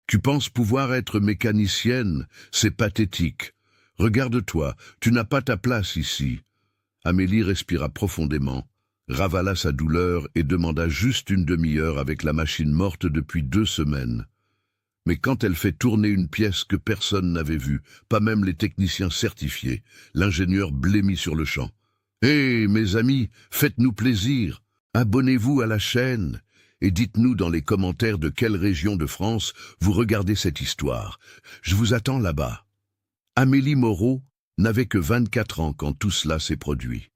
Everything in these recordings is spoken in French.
Tu penses pouvoir être mécanicienne? C'est pathétique. Regarde-toi, tu n'as pas ta place ici. Amélie respira profondément, ravala sa douleur et demanda juste une demi-heure avec la machine morte depuis 2 semaines. Mais quand elle fait tourner une pièce que personne n'avait vue, pas même les techniciens certifiés, l'ingénieur blêmit sur le champ. « Hé, mes amis, faites-nous plaisir, abonnez-vous à la chaîne et dites-nous dans les commentaires de quelle région de France vous regardez cette histoire. Je vous attends là-bas. » Amélie Moreau n'avait que 24 ans quand tout cela s'est produit.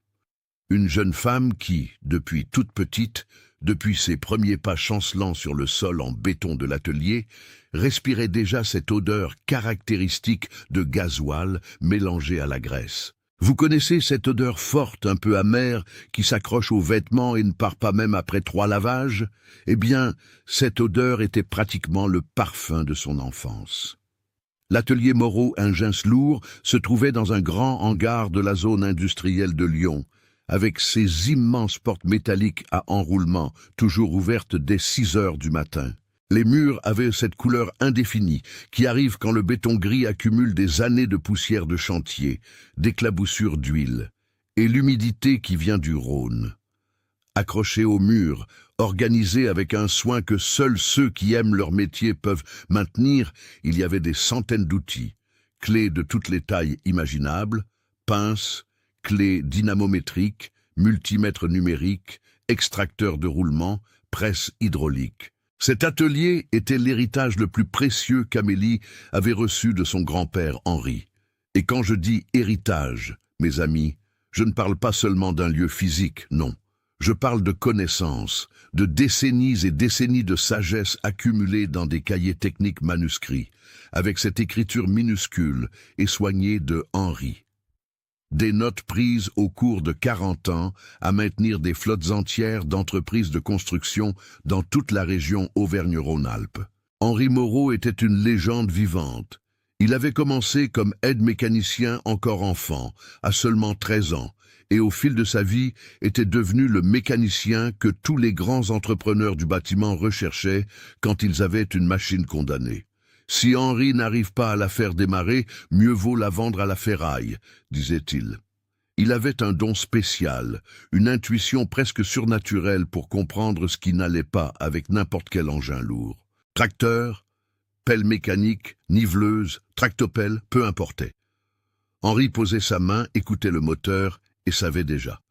Une jeune femme qui, depuis toute petite, depuis ses premiers pas chancelants sur le sol en béton de l'atelier, respirait déjà cette odeur caractéristique de gasoil mélangée à la graisse. Vous connaissez cette odeur forte, un peu amère, qui s'accroche aux vêtements et ne part pas même après 3 lavages? Eh bien, cette odeur était pratiquement le parfum de son enfance. L'atelier Moreau Ingins-Lourd se trouvait dans un grand hangar de la zone industrielle de Lyon, avec ses immenses portes métalliques à enroulement, toujours ouvertes dès 6 heures du matin. Les murs avaient cette couleur indéfinie qui arrive quand le béton gris accumule des années de poussière de chantier, d'éclaboussures d'huile, et l'humidité qui vient du Rhône. Accrochés au mur, organisés avec un soin que seuls ceux qui aiment leur métier peuvent maintenir, il y avait des centaines d'outils, clés de toutes les tailles imaginables, pinces, clés dynamométriques, multimètres numériques, extracteurs de roulement, presses hydrauliques. Cet atelier était l'héritage le plus précieux qu'Amélie avait reçu de son grand-père Henri. Et quand je dis héritage, mes amis, je ne parle pas seulement d'un lieu physique, non. Je parle de connaissances, de décennies et décennies de sagesse accumulées dans des cahiers techniques manuscrits, avec cette écriture minuscule et soignée de Henri. Des notes prises au cours de 40 ans à maintenir des flottes entières d'entreprises de construction dans toute la région Auvergne-Rhône-Alpes. Henri Moreau était une légende vivante. Il avait commencé comme aide-mécanicien encore enfant, à seulement 13 ans, et au fil de sa vie était devenu le mécanicien que tous les grands entrepreneurs du bâtiment recherchaient quand ils avaient une machine condamnée. Si Henri n'arrive pas à la faire démarrer, mieux vaut la vendre à la ferraille, disait-il. Il avait un don spécial, une intuition presque surnaturelle pour comprendre ce qui n'allait pas avec n'importe quel engin lourd. Tracteur, pelle mécanique, niveleuse, tractopelle, peu importait. Henri posait sa main, écoutait le moteur et savait déjà.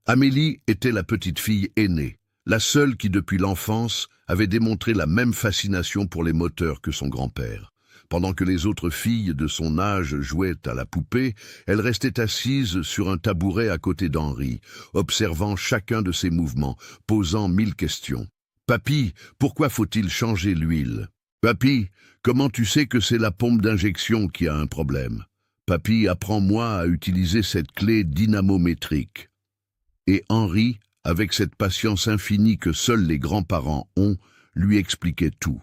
Amélie était la petite fille aînée, la seule qui depuis l'enfance avait démontré la même fascination pour les moteurs que son grand-père. Pendant que les autres filles de son âge jouaient à la poupée, elle restait assise sur un tabouret à côté d'Henri, observant chacun de ses mouvements, posant 1000 questions. « Papy, pourquoi faut-il changer l'huile ? Papy, comment tu sais que c'est la pompe d'injection qui a un problème ? Papy, apprends-moi à utiliser cette clé dynamométrique. » Et Henri, avec cette patience infinie que seuls les grands-parents ont, lui expliquait tout.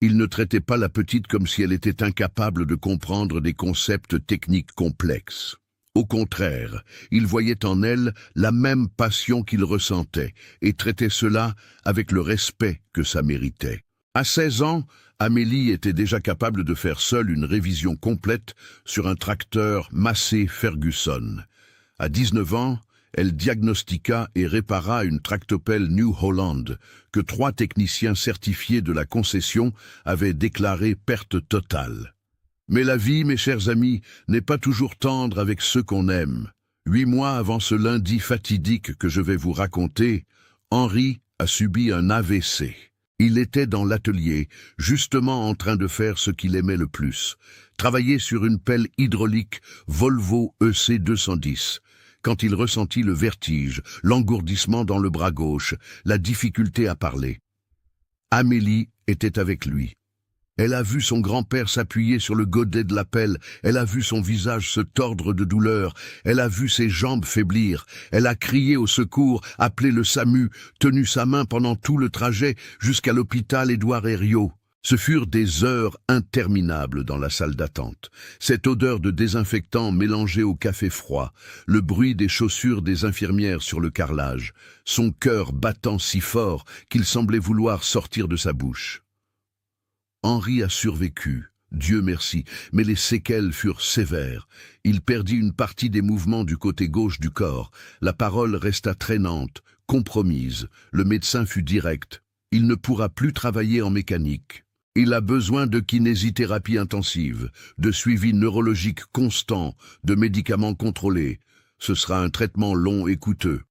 Il ne traitait pas la petite comme si elle était incapable de comprendre des concepts techniques complexes. Au contraire, il voyait en elle la même passion qu'il ressentait et traitait cela avec le respect que ça méritait. À 16 ans, Amélie était déjà capable de faire seule une révision complète sur un tracteur Massey Ferguson. À 19 ans, elle diagnostiqua et répara une tractopelle New Holland que 3 techniciens certifiés de la concession avaient déclaré perte totale. Mais la vie, mes chers amis, n'est pas toujours tendre avec ceux qu'on aime. 8 mois avant ce lundi fatidique que je vais vous raconter, Henri a subi un AVC. Il était dans l'atelier, justement en train de faire ce qu'il aimait le plus, travailler sur une pelle hydraulique Volvo EC210, quand il ressentit le vertige, l'engourdissement dans le bras gauche, la difficulté à parler. Amélie était avec lui. Elle a vu son grand-père s'appuyer sur le godet de la pelle, elle a vu son visage se tordre de douleur, elle a vu ses jambes faiblir, elle a crié au secours, appelé le SAMU, tenu sa main pendant tout le trajet jusqu'à l'hôpital Édouard Herriot. Ce furent des heures interminables dans la salle d'attente. Cette odeur de désinfectant mélangée au café froid, le bruit des chaussures des infirmières sur le carrelage, son cœur battant si fort qu'il semblait vouloir sortir de sa bouche. Henri a survécu, Dieu merci, mais les séquelles furent sévères. Il perdit une partie des mouvements du côté gauche du corps. La parole resta traînante, compromise. Le médecin fut direct. Il ne pourra plus travailler en mécanique. Il a besoin de kinésithérapie intensive, de suivi neurologique constant, de médicaments contrôlés. Ce sera un traitement long et coûteux.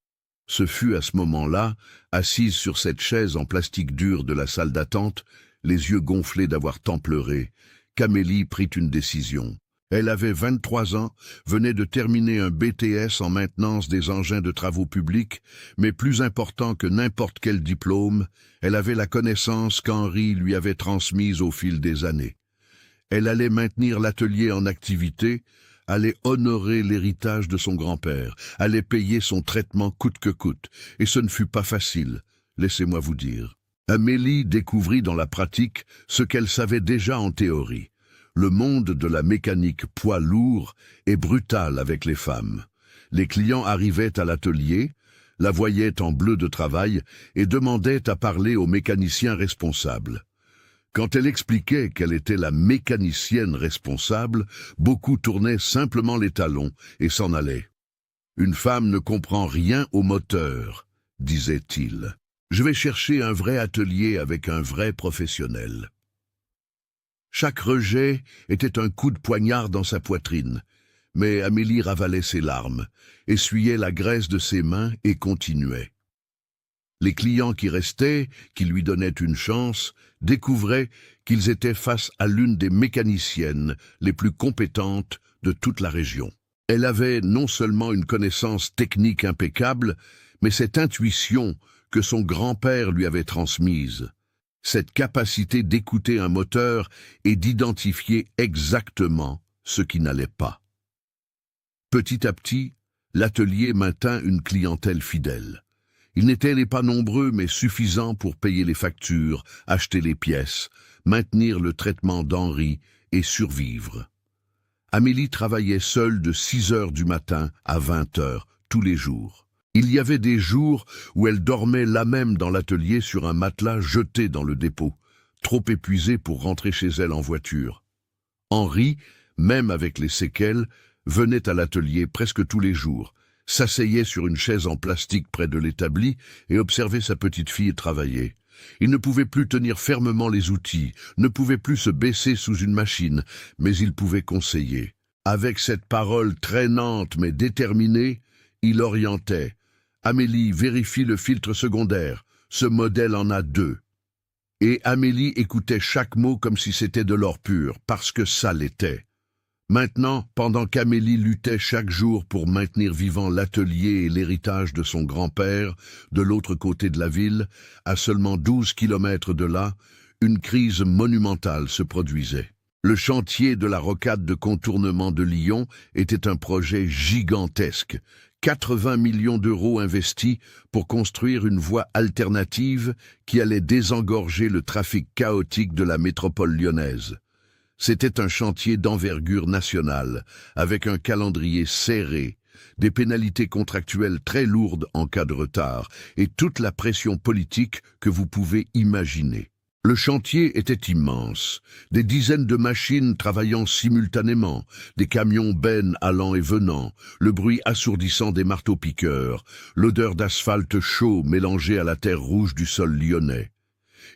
Ce fut à ce moment-là, assise sur cette chaise en plastique dur de la salle d'attente, les yeux gonflés d'avoir tant pleuré, qu'Amélie prit une décision. Elle avait 23 ans, venait de terminer un BTS en maintenance des engins de travaux publics, mais plus important que n'importe quel diplôme, elle avait la connaissance qu'Henri lui avait transmise au fil des années. Elle allait maintenir l'atelier en activité, allait honorer l'héritage de son grand-père, allait payer son traitement coûte que coûte, et ce ne fut pas facile, laissez-moi vous dire. Amélie découvrit dans la pratique ce qu'elle savait déjà en théorie. Le monde de la mécanique poids lourd est brutal avec les femmes. Les clients arrivaient à l'atelier, la voyaient en bleu de travail et demandaient à parler au mécanicien responsable. Quand elle expliquait qu'elle était la mécanicienne responsable, beaucoup tournaient simplement les talons et s'en allaient. « Une femme ne comprend rien au moteur », disait-il. « Je vais chercher un vrai atelier avec un vrai professionnel. » Chaque rejet était un coup de poignard dans sa poitrine, mais Amélie ravalait ses larmes, essuyait la graisse de ses mains et continuait. Les clients qui restaient, qui lui donnaient une chance, découvraient qu'ils étaient face à l'une des mécaniciennes les plus compétentes de toute la région. Elle avait non seulement une connaissance technique impeccable, mais cette intuition que son grand-père lui avait transmise, cette capacité d'écouter un moteur et d'identifier exactement ce qui n'allait pas. Petit à petit, l'atelier maintint une clientèle fidèle. Ils n'étaient pas nombreux, mais suffisants pour payer les factures, acheter les pièces, maintenir le traitement d'Henri et survivre. Amélie travaillait seule de 6 heures du matin à 20 heures, tous les jours. Il y avait des jours où elle dormait là même dans l'atelier sur un matelas jeté dans le dépôt, trop épuisée pour rentrer chez elle en voiture. Henri, même avec les séquelles, venait à l'atelier presque tous les jours, s'asseyait sur une chaise en plastique près de l'établi et observait sa petite fille travailler. Il ne pouvait plus tenir fermement les outils, ne pouvait plus se baisser sous une machine, mais il pouvait conseiller. Avec cette parole traînante mais déterminée, il orientait. « Amélie, vérifie le filtre secondaire. Ce modèle en a 2. » Et Amélie écoutait chaque mot comme si c'était de l'or pur, parce que ça l'était. Maintenant, pendant qu'Amélie luttait chaque jour pour maintenir vivant l'atelier et l'héritage de son grand-père, de l'autre côté de la ville, à seulement 12 kilomètres de là, une crise monumentale se produisait. Le chantier de la rocade de contournement de Lyon était un projet gigantesque. 80 millions d'euros investis pour construire une voie alternative qui allait désengorger le trafic chaotique de la métropole lyonnaise. C'était un chantier d'envergure nationale, avec un calendrier serré, des pénalités contractuelles très lourdes en cas de retard et toute la pression politique que vous pouvez imaginer. Le chantier était immense, des dizaines de machines travaillant simultanément, des camions bennes allant et venant, le bruit assourdissant des marteaux-piqueurs, l'odeur d'asphalte chaud mélangée à la terre rouge du sol lyonnais.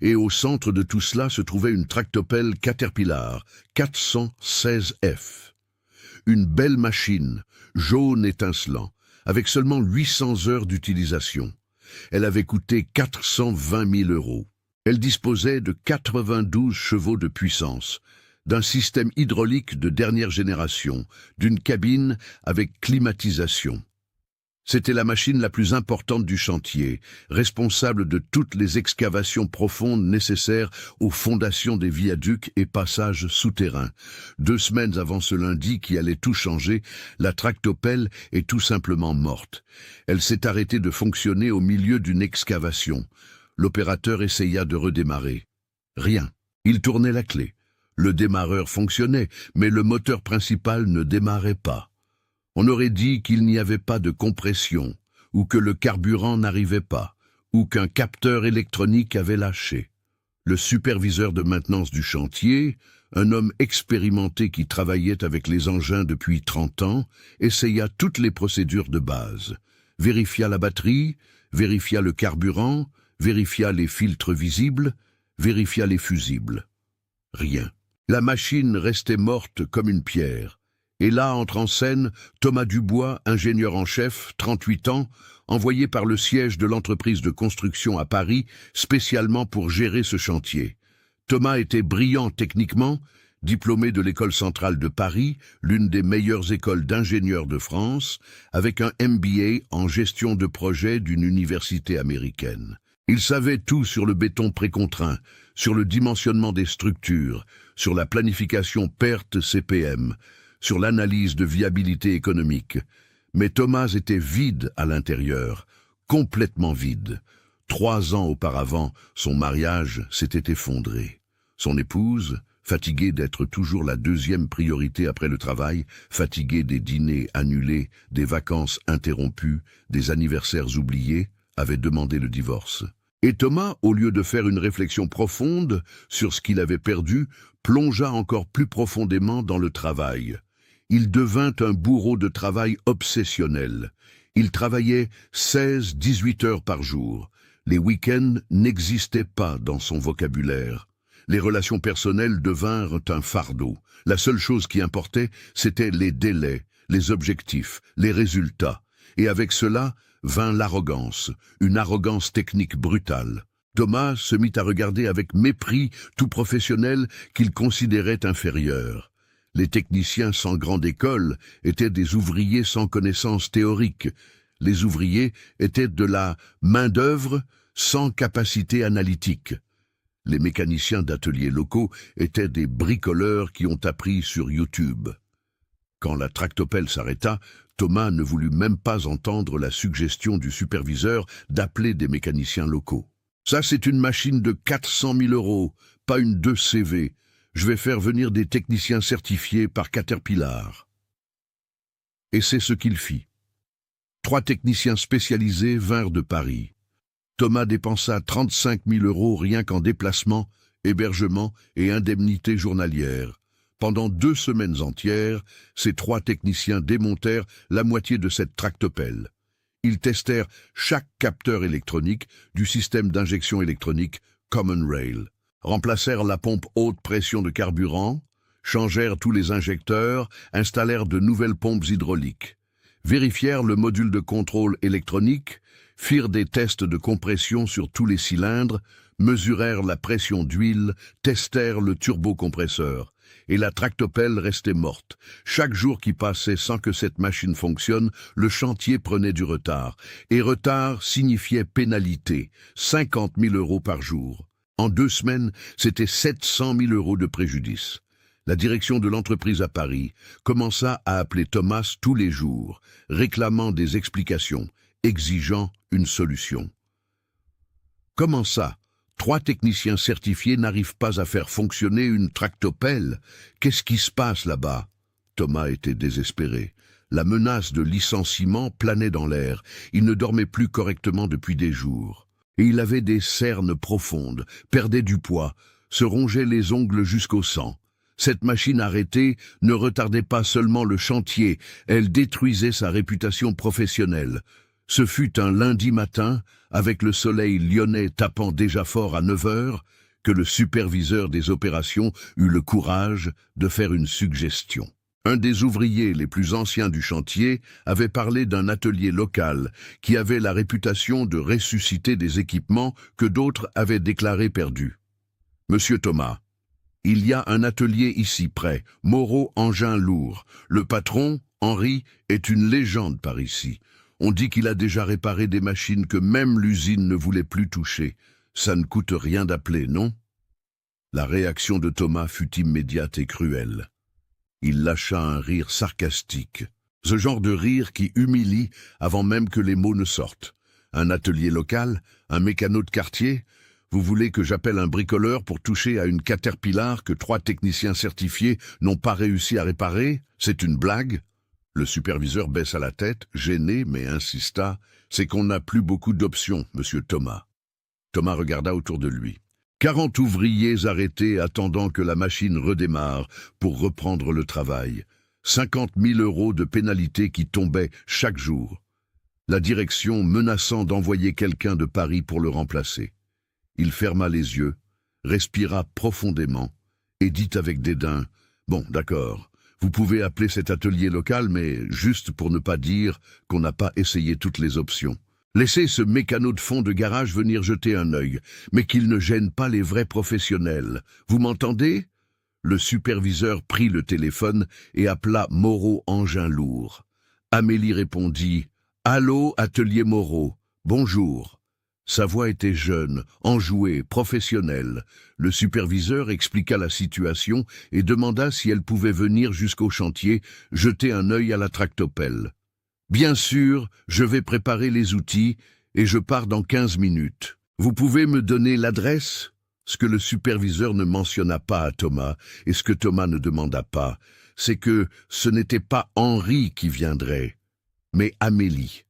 Et au centre de tout cela se trouvait une tractopelle Caterpillar 416F. Une belle machine, jaune étincelant, avec seulement 800 heures d'utilisation. Elle avait coûté 420 000 euros. Elle disposait de 92 chevaux de puissance, d'un système hydraulique de dernière génération, d'une cabine avec climatisation. C'était la machine la plus importante du chantier, responsable de toutes les excavations profondes nécessaires aux fondations des viaducs et passages souterrains. 2 semaines avant ce lundi qui allait tout changer, la tractopelle est tout simplement morte. Elle s'est arrêtée de fonctionner au milieu d'une excavation. L'opérateur essaya de redémarrer. Rien. Il tournait la clé. Le démarreur fonctionnait, mais le moteur principal ne démarrait pas. On aurait dit qu'il n'y avait pas de compression, ou que le carburant n'arrivait pas, ou qu'un capteur électronique avait lâché. Le superviseur de maintenance du chantier, un homme expérimenté qui travaillait avec les engins depuis 30 ans, essaya toutes les procédures de base. Vérifia la batterie, vérifia le carburant, vérifia les filtres visibles, vérifia les fusibles. Rien. La machine restait morte comme une pierre. Et là entre en scène Thomas Dubois, ingénieur en chef, 38 ans, envoyé par le siège de l'entreprise de construction à Paris, spécialement pour gérer ce chantier. Thomas était brillant techniquement, diplômé de l'École centrale de Paris, l'une des meilleures écoles d'ingénieurs de France, avec un MBA en gestion de projet d'une université américaine. Il savait tout sur le béton précontraint, sur le dimensionnement des structures, sur la planification perte CPM, sur l'analyse de viabilité économique. Mais Thomas était vide à l'intérieur, complètement vide. 3 ans auparavant, son mariage s'était effondré. Son épouse, fatiguée d'être toujours la deuxième priorité après le travail, fatiguée des dîners annulés, des vacances interrompues, des anniversaires oubliés, avait demandé le divorce. Et Thomas, au lieu de faire une réflexion profonde sur ce qu'il avait perdu, plongea encore plus profondément dans le travail. Il devint un bourreau de travail obsessionnel. Il travaillait 16-18 heures par jour. Les week-ends n'existaient pas dans son vocabulaire. Les relations personnelles devinrent un fardeau. La seule chose qui importait, c'était les délais, les objectifs, les résultats. Et avec cela vint l'arrogance, une arrogance technique brutale. Thomas se mit à regarder avec mépris tout professionnel qu'il considérait inférieur. Les techniciens sans grande école étaient des ouvriers sans connaissances théoriques. Les ouvriers étaient de la main-d'œuvre sans capacité analytique. Les mécaniciens d'ateliers locaux étaient des bricoleurs qui ont appris sur YouTube. Quand la tractopelle s'arrêta, Thomas ne voulut même pas entendre la suggestion du superviseur d'appeler des mécaniciens locaux. « Ça, c'est une machine de 400 000 €, pas une 2 CV. Je vais faire venir des techniciens certifiés par Caterpillar. » Et c'est ce qu'il fit. 3 techniciens spécialisés vinrent de Paris. Thomas dépensa 35 000 € rien qu'en déplacement, hébergement et indemnités journalières. Pendant 2 semaines entières, ces 3 techniciens démontèrent la moitié de cette tractopelle. Ils testèrent chaque capteur électronique du système d'injection électronique Common Rail, remplacèrent la pompe haute pression de carburant, changèrent tous les injecteurs, installèrent de nouvelles pompes hydrauliques, vérifièrent le module de contrôle électronique, firent des tests de compression sur tous les cylindres, mesurèrent la pression d'huile, testèrent le turbocompresseur. Et la tractopelle restait morte. Chaque jour qui passait sans que cette machine fonctionne, le chantier prenait du retard. Et retard signifiait pénalité, 50 000 € par jour. En 2 semaines, c'était 700 000 € de préjudice. La direction de l'entreprise à Paris commença à appeler Thomas tous les jours, réclamant des explications, exigeant une solution. Comment ça ? 3 techniciens certifiés n'arrivent pas à faire fonctionner une tractopelle. Qu'est-ce qui se passe là-bas? Thomas était désespéré. La menace de licenciement planait dans l'air. Il ne dormait plus correctement depuis des jours. Et il avait des cernes profondes, perdait du poids, se rongeait les ongles jusqu'au sang. Cette machine arrêtée ne retardait pas seulement le chantier, elle détruisait sa réputation professionnelle. Ce fut un lundi matin, avec le soleil lyonnais tapant déjà fort à 9 heures, que le superviseur des opérations eut le courage de faire une suggestion. Un des ouvriers les plus anciens du chantier avait parlé d'un atelier local qui avait la réputation de ressusciter des équipements que d'autres avaient déclarés perdus. « Monsieur Thomas, il y a un atelier ici près, Moreau Engins Lourds. Le patron, Henri, est une légende par ici. On dit qu'il a déjà réparé des machines que même l'usine ne voulait plus toucher. Ça ne coûte rien d'appeler, non ?» La réaction de Thomas fut immédiate et cruelle. Il lâcha un rire sarcastique. Ce genre de rire qui humilie avant même que les mots ne sortent. Un atelier local, un mécano de quartier. Vous voulez que j'appelle un bricoleur pour toucher à une Caterpillar que 3 techniciens certifiés n'ont pas réussi à réparer? C'est une blague? Le superviseur baissa la tête, gêné, mais insista. « C'est qu'on n'a plus beaucoup d'options, monsieur Thomas. » Thomas regarda autour de lui. 40 ouvriers arrêtés attendant que la machine redémarre pour reprendre le travail. 50 000 € de pénalités qui tombaient chaque jour. La direction menaçant d'envoyer quelqu'un de Paris pour le remplacer. Il ferma les yeux, respira profondément et dit avec dédain « Bon, d'accord, vous pouvez appeler cet atelier local, mais juste pour ne pas dire qu'on n'a pas essayé toutes les options. Laissez ce mécano de fond de garage venir jeter un œil, mais qu'il ne gêne pas les vrais professionnels. Vous m'entendez ?» Le superviseur prit le téléphone et appela Moreau Engin Lourd. Amélie répondit « Allô, atelier Moreau, bonjour ». Sa voix était jeune, enjouée, professionnelle. Le superviseur expliqua la situation et demanda si elle pouvait venir jusqu'au chantier jeter un œil à la tractopelle. « Bien sûr, je vais préparer les outils et je pars dans 15 minutes. Vous pouvez me donner l'adresse ?» Ce que le superviseur ne mentionna pas à Thomas, et ce que Thomas ne demanda pas, c'est que ce n'était pas Henri qui viendrait, mais Amélie.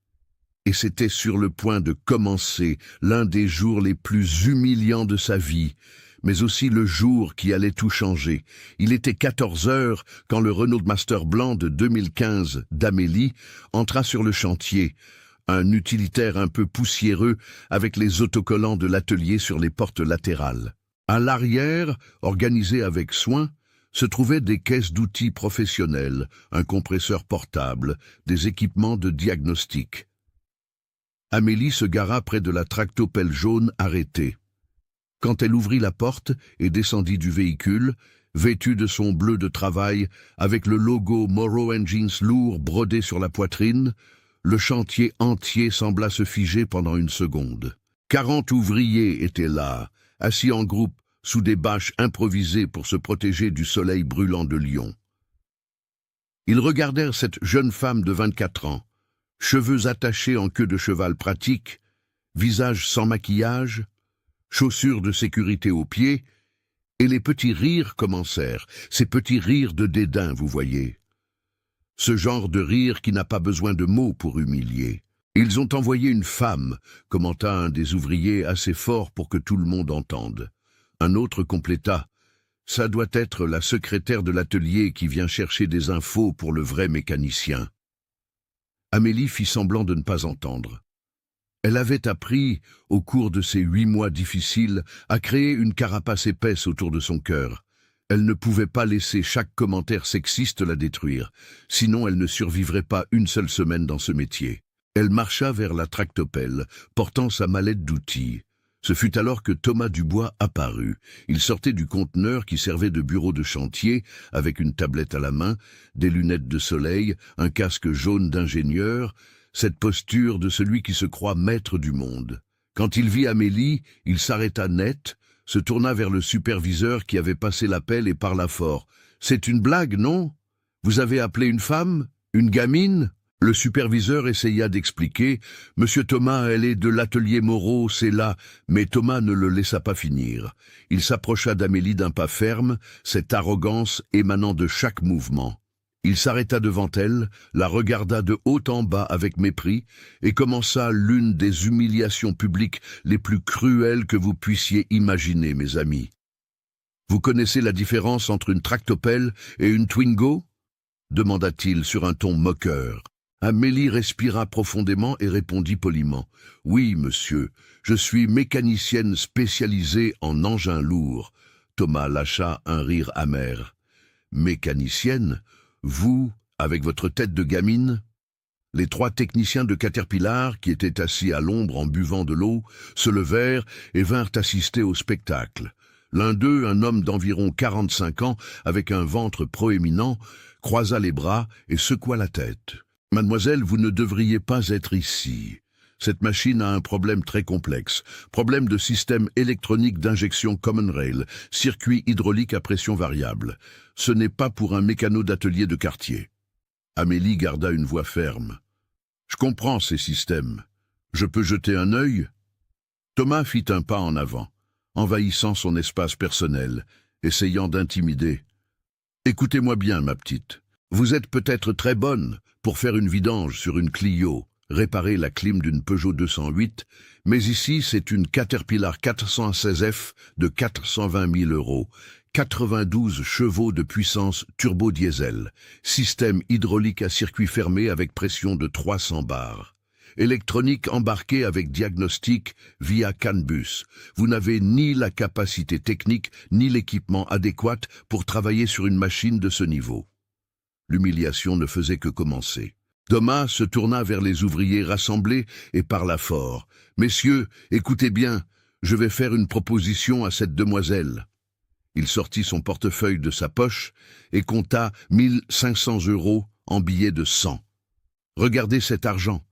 Et c'était sur le point de commencer l'un des jours les plus humiliants de sa vie, mais aussi le jour qui allait tout changer. Il était 14 heures quand le Renault Master blanc de 2015 d'Amélie entra sur le chantier, un utilitaire un peu poussiéreux avec les autocollants de l'atelier sur les portes latérales. À l'arrière, organisé avec soin, se trouvaient des caisses d'outils professionnels, un compresseur portable, des équipements de diagnostic. Amélie se gara près de la tractopelle jaune arrêtée. Quand elle ouvrit la porte et descendit du véhicule, vêtue de son bleu de travail, avec le logo Moreau Engines Lourd brodé sur la poitrine, le chantier entier sembla se figer pendant une seconde. 40 ouvriers étaient là, assis en groupe, sous des bâches improvisées pour se protéger du soleil brûlant de Lyon. Ils regardèrent cette jeune femme de 24 ans, cheveux attachés en queue de cheval pratique, visage sans maquillage, chaussures de sécurité aux pieds, et les petits rires commencèrent, ces petits rires de dédain, vous voyez. Ce genre de rire qui n'a pas besoin de mots pour humilier. Ils ont envoyé une femme, commenta un des ouvriers assez fort pour que tout le monde entende. Un autre compléta. Ça doit être la secrétaire de l'atelier qui vient chercher des infos pour le vrai mécanicien. Amélie fit semblant de ne pas entendre. Elle avait appris, au cours de ces 8 mois difficiles, à créer une carapace épaisse autour de son cœur. Elle ne pouvait pas laisser chaque commentaire sexiste la détruire, sinon elle ne survivrait pas une seule semaine dans ce métier. Elle marcha vers la tractopelle, portant sa mallette d'outils. Ce fut alors que Thomas Dubois apparut. Il sortait du conteneur qui servait de bureau de chantier, avec une tablette à la main, des lunettes de soleil, un casque jaune d'ingénieur, cette posture de celui qui se croit maître du monde. Quand il vit Amélie, il s'arrêta net, se tourna vers le superviseur qui avait passé l'appel et parla fort. « C'est une blague, non? Vous avez appelé une femme? Une gamine ?» Le superviseur essaya d'expliquer. « Monsieur Thomas, elle est de l'atelier Moreau, c'est là. » Mais Thomas ne le laissa pas finir. Il s'approcha d'Amélie d'un pas ferme, cette arrogance émanant de chaque mouvement. Il s'arrêta devant elle, la regarda de haut en bas avec mépris et commença l'une des humiliations publiques les plus cruelles que vous puissiez imaginer, mes amis. « Vous connaissez la différence entre une tractopelle et une Twingo ?» demanda-t-il sur un ton moqueur. Amélie respira profondément et répondit poliment. « Oui, monsieur, je suis mécanicienne spécialisée en engins lourds. » Thomas lâcha un rire amer. « Mécanicienne ? Vous, avec votre tête de gamine ?» Les 3 techniciens de Caterpillar, qui étaient assis à l'ombre en buvant de l'eau, se levèrent et vinrent assister au spectacle. L'un d'eux, un homme d'environ 45 ans, avec un ventre proéminent, croisa les bras et secoua la tête. « Mademoiselle, vous ne devriez pas être ici. Cette machine a un problème très complexe. Problème de système électronique d'injection Common Rail, circuit hydraulique à pression variable. Ce n'est pas pour un mécano d'atelier de quartier. » Amélie garda une voix ferme. « Je comprends ces systèmes. Je peux jeter un œil ?» Thomas fit un pas en avant, envahissant son espace personnel, essayant d'intimider. « Écoutez-moi bien, ma petite. Vous êtes peut-être très bonne pour faire une vidange sur une Clio, réparer la clim d'une Peugeot 208, mais ici c'est une Caterpillar 416F de 420 000 €, 92 chevaux de puissance turbo-diesel, système hydraulique à circuit fermé avec pression de 300 bars. Électronique embarquée avec diagnostic via CAN bus. Vous n'avez ni la capacité technique ni l'équipement adéquat pour travailler sur une machine de ce niveau. L'humiliation ne faisait que commencer. Thomas se tourna vers les ouvriers rassemblés et parla fort. « Messieurs, écoutez bien, je vais faire une proposition à cette demoiselle. » Il sortit son portefeuille de sa poche et compta 1 500 € en billets de 100. « Regardez cet argent.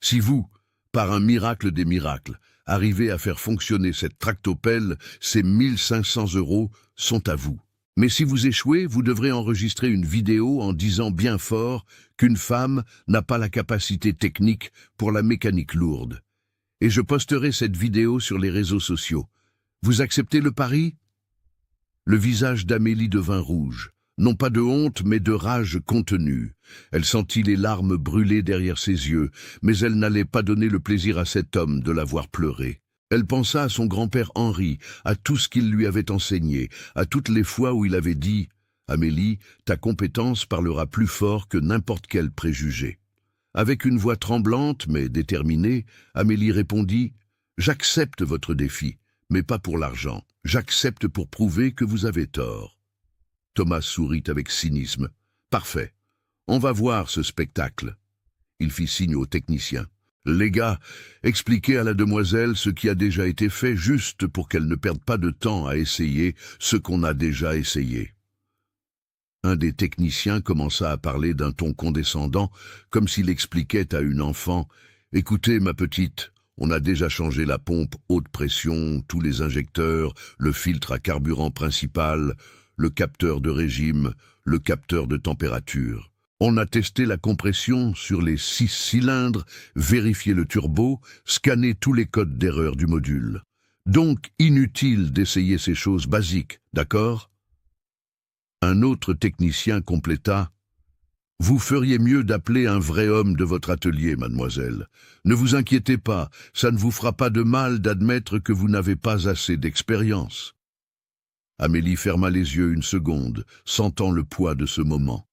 Si vous, par un miracle des miracles, arrivez à faire fonctionner cette tractopelle, ces 1 500 € sont à vous. Mais si vous échouez, vous devrez enregistrer une vidéo en disant bien fort qu'une femme n'a pas la capacité technique pour la mécanique lourde. Et je posterai cette vidéo sur les réseaux sociaux. Vous acceptez le pari ?» Le visage d'Amélie devint rouge. Non pas de honte, mais de rage contenue. Elle sentit les larmes brûler derrière ses yeux, mais elle n'allait pas donner le plaisir à cet homme de la voir pleurer. Elle pensa à son grand-père Henri, à tout ce qu'il lui avait enseigné, à toutes les fois où il avait dit « Amélie, ta compétence parlera plus fort que n'importe quel préjugé. » Avec une voix tremblante mais déterminée, Amélie répondit « J'accepte votre défi, mais pas pour l'argent. J'accepte pour prouver que vous avez tort. » Thomas sourit avec cynisme. « Parfait. On va voir ce spectacle. » Il fit signe au technicien. « Les gars, expliquez à la demoiselle ce qui a déjà été fait juste pour qu'elle ne perde pas de temps à essayer ce qu'on a déjà essayé. » Un des techniciens commença à parler d'un ton condescendant, comme s'il expliquait à une enfant « Écoutez, ma petite, on a déjà changé la pompe haute pression, tous les injecteurs, le filtre à carburant principal, le capteur de régime, le capteur de température. On a testé la compression sur les 6 cylindres, vérifié le turbo, scanné tous les codes d'erreur du module. Donc inutile d'essayer ces choses basiques, d'accord ?» Un autre technicien compléta « Vous feriez mieux d'appeler un vrai homme de votre atelier, mademoiselle. Ne vous inquiétez pas, ça ne vous fera pas de mal d'admettre que vous n'avez pas assez d'expérience. » Amélie ferma les yeux une seconde, sentant le poids de ce moment.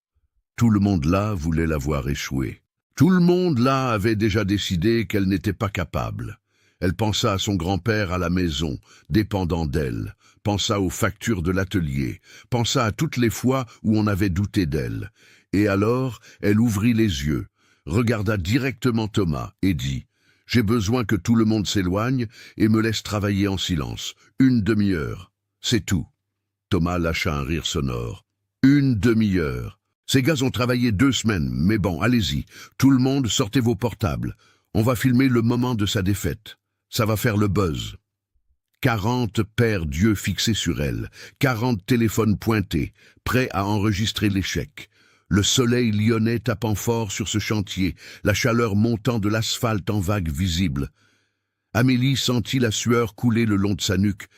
Tout le monde là voulait la voir échouer. Tout le monde là avait déjà décidé qu'elle n'était pas capable. Elle pensa à son grand-père à la maison, dépendant d'elle, pensa aux factures de l'atelier, pensa à toutes les fois où on avait douté d'elle. Et alors, elle ouvrit les yeux, regarda directement Thomas et dit « J'ai besoin que tout le monde s'éloigne et me laisse travailler en silence. 1 demi-heure. C'est tout. » Thomas lâcha un rire sonore. « 1 demi-heure. Ces gars ont travaillé 2 semaines, mais bon, allez-y. Tout le monde, sortez vos portables. On va filmer le moment de sa défaite. Ça va faire le buzz. » 40 pères d'yeux fixés sur elle, 40 téléphones pointés, prêts à enregistrer l'échec. Le soleil lyonnais tapant fort sur ce chantier, la chaleur montant de l'asphalte en vagues visibles. Amélie sentit la sueur couler le long de sa nuque,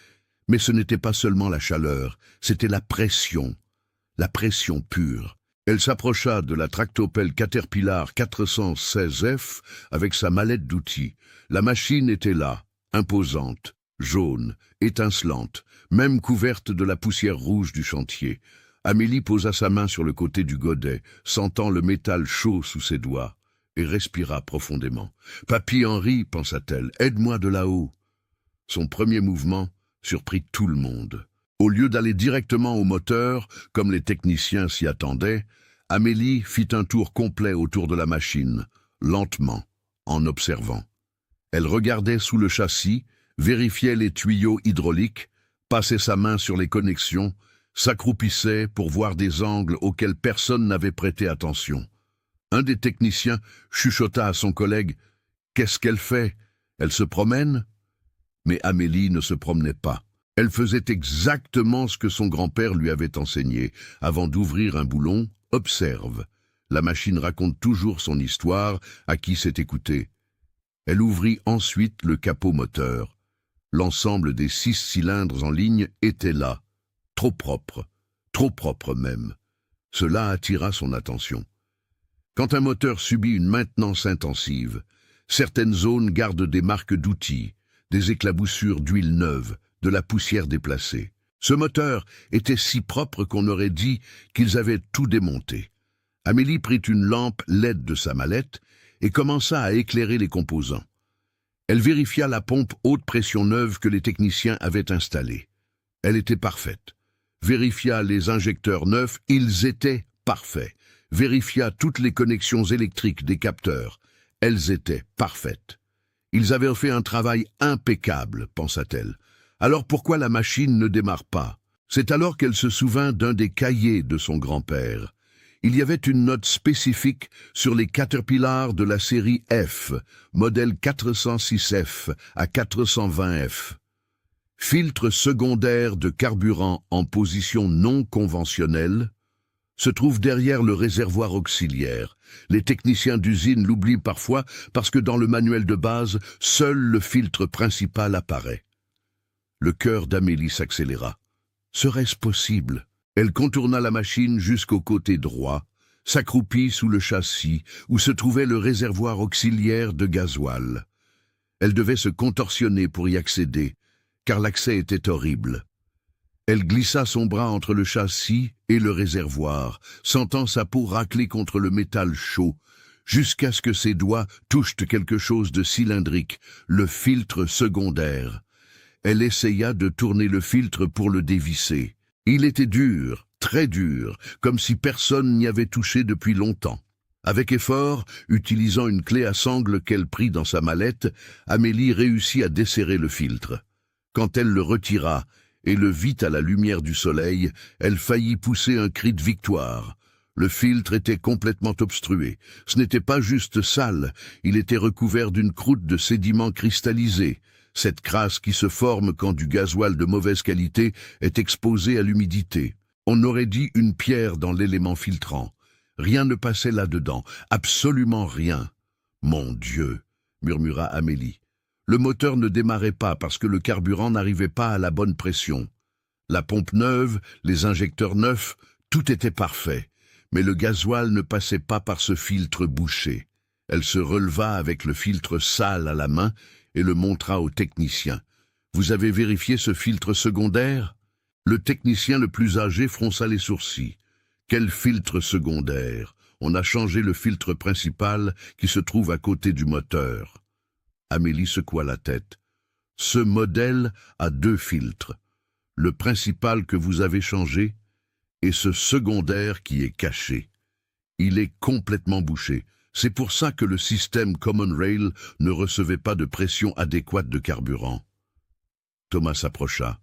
mais ce n'était pas seulement la chaleur, c'était la pression pure. Elle s'approcha de la tractopelle Caterpillar 416F avec sa mallette d'outils. La machine était là, imposante, jaune, étincelante, même couverte de la poussière rouge du chantier. Amélie posa sa main sur le côté du godet, sentant le métal chaud sous ses doigts, et respira profondément. « Papy Henri, pensa-t-elle, aide-moi de là-haut. » Son premier mouvement surprit tout le monde. Au lieu d'aller directement au moteur, comme les techniciens s'y attendaient, Amélie fit un tour complet autour de la machine, lentement, en observant. Elle regardait sous le châssis, vérifiait les tuyaux hydrauliques, passait sa main sur les connexions, s'accroupissait pour voir des angles auxquels personne n'avait prêté attention. Un des techniciens chuchota à son collègue « Qu'est-ce qu'elle fait? Elle se promène ?» Mais Amélie ne se promenait pas. Elle faisait exactement ce que son grand-père lui avait enseigné. Avant d'ouvrir un boulon, observe. La machine raconte toujours son histoire, à qui s'est écoutée. Elle ouvrit ensuite le capot moteur. L'ensemble des 6 cylindres en ligne était là. Trop propre même. Cela attira son attention. Quand un moteur subit une maintenance intensive, certaines zones gardent des marques d'outils, des éclaboussures d'huile neuve, de la poussière déplacée. Ce moteur était si propre qu'on aurait dit qu'ils avaient tout démonté. Amélie prit une lampe LED de sa mallette et commença à éclairer les composants. Elle vérifia la pompe haute pression neuve que les techniciens avaient installée. Elle était parfaite. Vérifia les injecteurs neufs, ils étaient parfaits. Vérifia toutes les connexions électriques des capteurs. Elles étaient parfaites. Ils avaient fait un travail impeccable, pensa-t-elle. Alors pourquoi la machine ne démarre pas? C'est alors qu'elle se souvint d'un des cahiers de son grand-père. Il y avait une note spécifique sur les Caterpillar de la série F, modèle 406F à 420F. Filtre secondaire de carburant en position non conventionnelle se trouve derrière le réservoir auxiliaire. Les techniciens d'usine l'oublient parfois parce que dans le manuel de base, seul le filtre principal apparaît. Le cœur d'Amélie s'accéléra. Serait-ce possible? Elle contourna la machine jusqu'au côté droit, s'accroupit sous le châssis où se trouvait le réservoir auxiliaire de gasoil. Elle devait se contorsionner pour y accéder, car l'accès était horrible. Elle glissa son bras entre le châssis et le réservoir, sentant sa peau racler contre le métal chaud, jusqu'à ce que ses doigts touchent quelque chose de cylindrique, le filtre secondaire. Elle essaya de tourner le filtre pour le dévisser. Il était dur, très dur, comme si personne n'y avait touché depuis longtemps. Avec effort, utilisant une clé à sangle qu'elle prit dans sa mallette, Amélie réussit à desserrer le filtre. Quand elle le retira et le vit à la lumière du soleil, elle faillit pousser un cri de victoire. Le filtre était complètement obstrué. Ce n'était pas juste sale, il était recouvert d'une croûte de sédiments cristallisés. Cette crasse qui se forme quand du gasoil de mauvaise qualité est exposé à l'humidité. On aurait dit une pierre dans l'élément filtrant. Rien ne passait là-dedans, absolument rien. « Mon Dieu !» murmura Amélie. Le moteur ne démarrait pas parce que le carburant n'arrivait pas à la bonne pression. La pompe neuve, les injecteurs neufs, tout était parfait. Mais le gasoil ne passait pas par ce filtre bouché. Elle se releva avec le filtre sale à la main et le montra au technicien. « Vous avez vérifié ce filtre secondaire ?» Le technicien le plus âgé fronça les sourcils. « Quel filtre secondaire? On a changé le filtre principal qui se trouve à côté du moteur. » Amélie secoua la tête. « Ce modèle a 2 filtres. Le principal que vous avez changé et ce secondaire qui est caché. Il est complètement bouché. C'est pour ça que le système Common Rail ne recevait pas de pression adéquate de carburant. » Thomas s'approcha,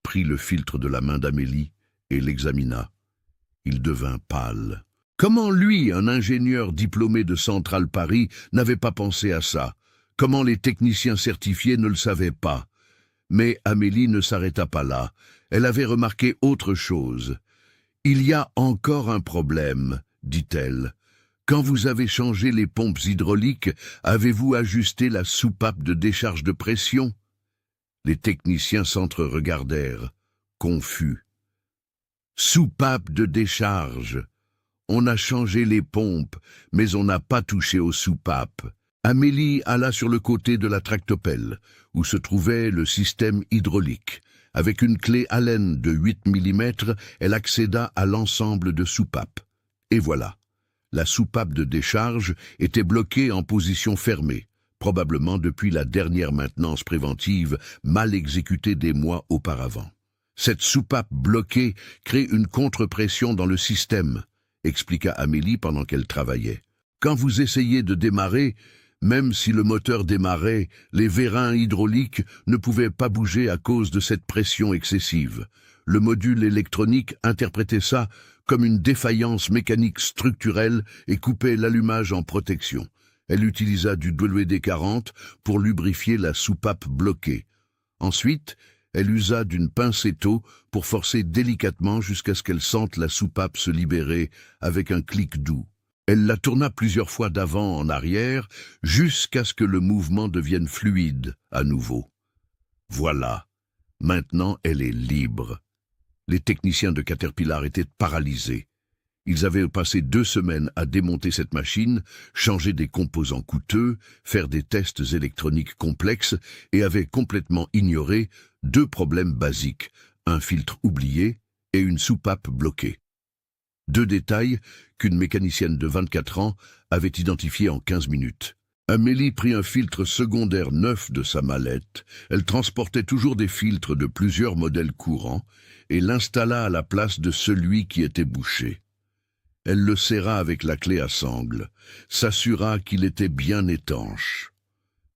prit le filtre de la main d'Amélie et l'examina. Il devint pâle. Comment lui, un ingénieur diplômé de Central Paris, n'avait pas pensé à ça? Comment les techniciens certifiés ne le savaient pas? Mais Amélie ne s'arrêta pas là. Elle avait remarqué autre chose. « Il y a encore un problème, dit-elle. Quand vous avez changé les pompes hydrauliques, avez-vous ajusté la soupape de décharge de pression ?» Les techniciens s'entre-regardèrent, confus. « Soupape de décharge. On a changé les pompes, mais on n'a pas touché aux soupapes. » Amélie alla sur le côté de la tractopelle, où se trouvait le système hydraulique. Avec une clé Allen de 8 mm, elle accéda à l'ensemble de soupapes. Et voilà. La soupape de décharge était bloquée en position fermée, probablement depuis la dernière maintenance préventive mal exécutée des mois auparavant. Cette soupape bloquée crée une contre-pression dans le système, expliqua Amélie pendant qu'elle travaillait. Quand vous essayez de démarrer, même si le moteur démarrait, les vérins hydrauliques ne pouvaient pas bouger à cause de cette pression excessive. Le module électronique interprétait ça comme une défaillance mécanique structurelle et coupait l'allumage en protection. Elle utilisa du WD-40 pour lubrifier la soupape bloquée. Ensuite, elle usa d'une pincetto pour forcer délicatement jusqu'à ce qu'elle sente la soupape se libérer avec un clic doux. Elle la tourna plusieurs fois d'avant en arrière jusqu'à ce que le mouvement devienne fluide à nouveau. Voilà, maintenant elle est libre. Les techniciens de Caterpillar étaient paralysés. Ils avaient passé 2 semaines à démonter cette machine, changer des composants coûteux, faire des tests électroniques complexes et avaient complètement ignoré 2 problèmes basiques, un filtre oublié et une soupape bloquée. 2 détails qu'une mécanicienne de 24 ans avait identifiés en 15 minutes. Amélie prit un filtre secondaire neuf de sa mallette. Elle transportait toujours des filtres de plusieurs modèles courants et l'installa à la place de celui qui était bouché. Elle le serra avec la clé à sangle, s'assura qu'il était bien étanche.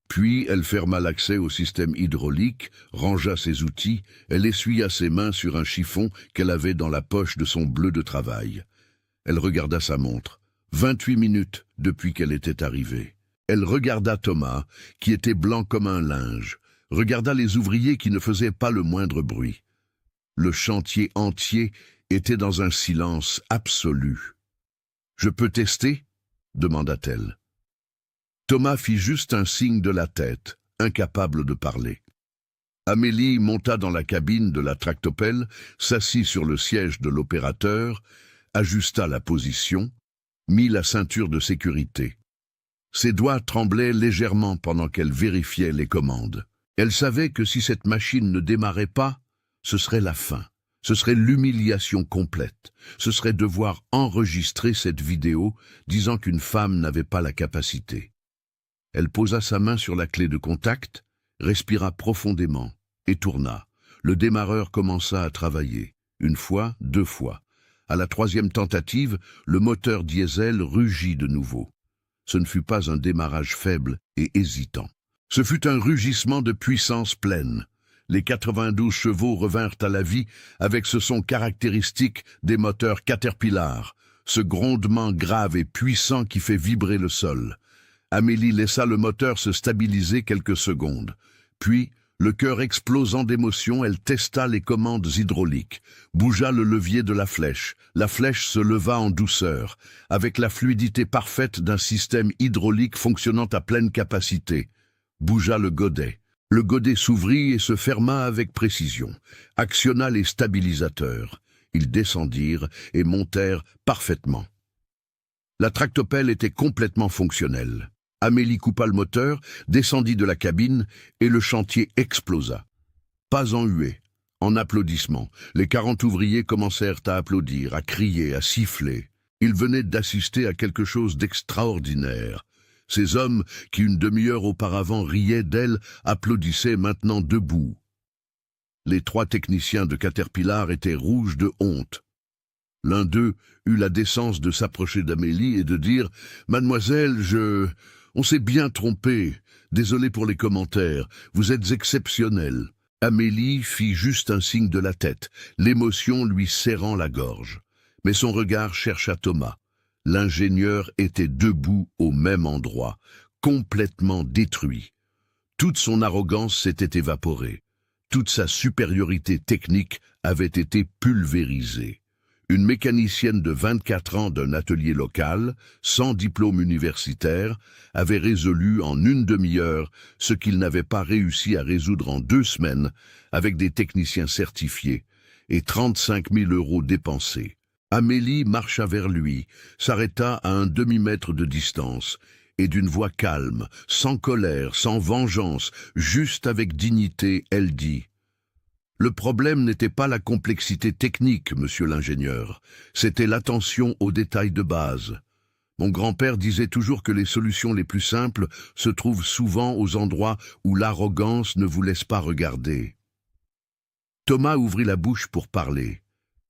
Puis elle ferma l'accès au système hydraulique, rangea ses outils, elle essuya ses mains sur un chiffon qu'elle avait dans la poche de son bleu de travail. Elle regarda sa montre. 28 minutes depuis qu'elle était arrivée. Elle regarda Thomas, qui était blanc comme un linge, regarda les ouvriers qui ne faisaient pas le moindre bruit. Le chantier entier était dans un silence absolu. « Je peux tester ?» demanda-t-elle. Thomas fit juste un signe de la tête, incapable de parler. Amélie monta dans la cabine de la tractopelle, s'assit sur le siège de l'opérateur, ajusta la position, mit la ceinture de sécurité. Ses doigts tremblaient légèrement pendant qu'elle vérifiait les commandes. Elle savait que si cette machine ne démarrait pas, ce serait la fin. Ce serait l'humiliation complète. Ce serait devoir enregistrer cette vidéo disant qu'une femme n'avait pas la capacité. Elle posa sa main sur la clé de contact, respira profondément et tourna. Le démarreur commença à travailler. 1 fois, 2 fois. À la 3e tentative, le moteur diesel rugit de nouveau. Ce ne fut pas un démarrage faible et hésitant. Ce fut un rugissement de puissance pleine. Les 92 chevaux revinrent à la vie avec ce son caractéristique des moteurs Caterpillar, ce grondement grave et puissant qui fait vibrer le sol. Amélie laissa le moteur se stabiliser quelques secondes. Puis, le cœur explosant d'émotion, elle testa les commandes hydrauliques, bougea le levier de la flèche. La flèche se leva en douceur, avec la fluidité parfaite d'un système hydraulique fonctionnant à pleine capacité. Bougea le godet. Le godet s'ouvrit et se ferma avec précision, actionna les stabilisateurs. Ils descendirent et montèrent parfaitement. La tractopelle était complètement fonctionnelle. Amélie coupa le moteur, descendit de la cabine et le chantier explosa. Pas en huée, en applaudissements. Les 40 ouvriers commencèrent à applaudir, à crier, à siffler. Ils venaient d'assister à quelque chose d'extraordinaire. Ces hommes, qui une demi-heure auparavant riaient d'elle, applaudissaient maintenant debout. Les 3 techniciens de Caterpillar étaient rouges de honte. L'un d'eux eut la décence de s'approcher d'Amélie et de dire « Mademoiselle, on s'est bien trompé. Désolé pour les commentaires. Vous êtes exceptionnelle. » Amélie fit juste un signe de la tête, l'émotion lui serrant la gorge. Mais son regard chercha Thomas. L'ingénieur était debout au même endroit, complètement détruit. Toute son arrogance s'était évaporée. Toute sa supériorité technique avait été pulvérisée. Une mécanicienne de 24 ans d'un atelier local, sans diplôme universitaire, avait résolu en 1 demi-heure ce qu'il n'avait pas réussi à résoudre en 2 semaines avec des techniciens certifiés et 35 000 € dépensés. Amélie marcha vers lui, s'arrêta à un demi-mètre de distance et d'une voix calme, sans colère, sans vengeance, juste avec dignité, elle dit « Le problème n'était pas la complexité technique, monsieur l'ingénieur, c'était l'attention aux détails de base. Mon grand-père disait toujours que les solutions les plus simples se trouvent souvent aux endroits où l'arrogance ne vous laisse pas regarder. » Thomas ouvrit la bouche pour parler,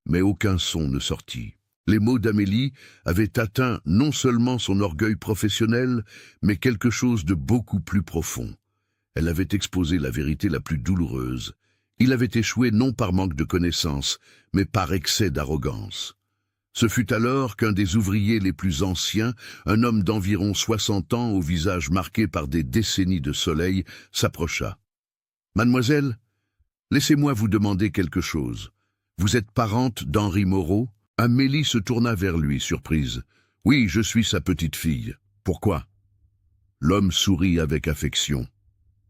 mais aucun son ne sortit. Les mots d'Amélie avaient atteint non seulement son orgueil professionnel, mais quelque chose de beaucoup plus profond. Elle avait exposé la vérité la plus douloureuse. Il avait échoué non par manque de connaissances, mais par excès d'arrogance. Ce fut alors qu'un des ouvriers les plus anciens, un homme d'environ 60 ans au visage marqué par des décennies de soleil, s'approcha. « Mademoiselle, laissez-moi vous demander quelque chose. Vous êtes parente d'Henri Moreau ?» Amélie se tourna vers lui, surprise. « Oui, je suis sa petite-fille. Pourquoi ?» L'homme sourit avec affection.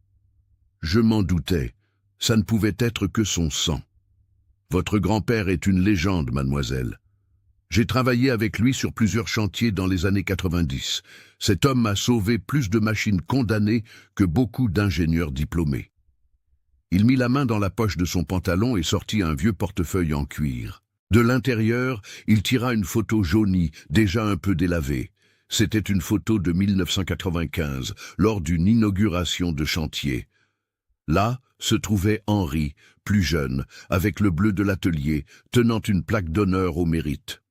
« Je m'en doutais. Ça ne pouvait être que son sang. Votre grand-père est une légende, mademoiselle. J'ai travaillé avec lui sur plusieurs chantiers dans les années 90. Cet homme a sauvé plus de machines condamnées que beaucoup d'ingénieurs diplômés. Il mit la main dans la poche de son pantalon et sortit un vieux portefeuille en cuir. De l'intérieur, il tira une photo jaunie, déjà un peu délavée. C'était une photo de 1995, lors d'une inauguration de chantier. Là se trouvait Henri, plus jeune, avec le bleu de l'atelier, tenant une plaque d'honneur au mérite.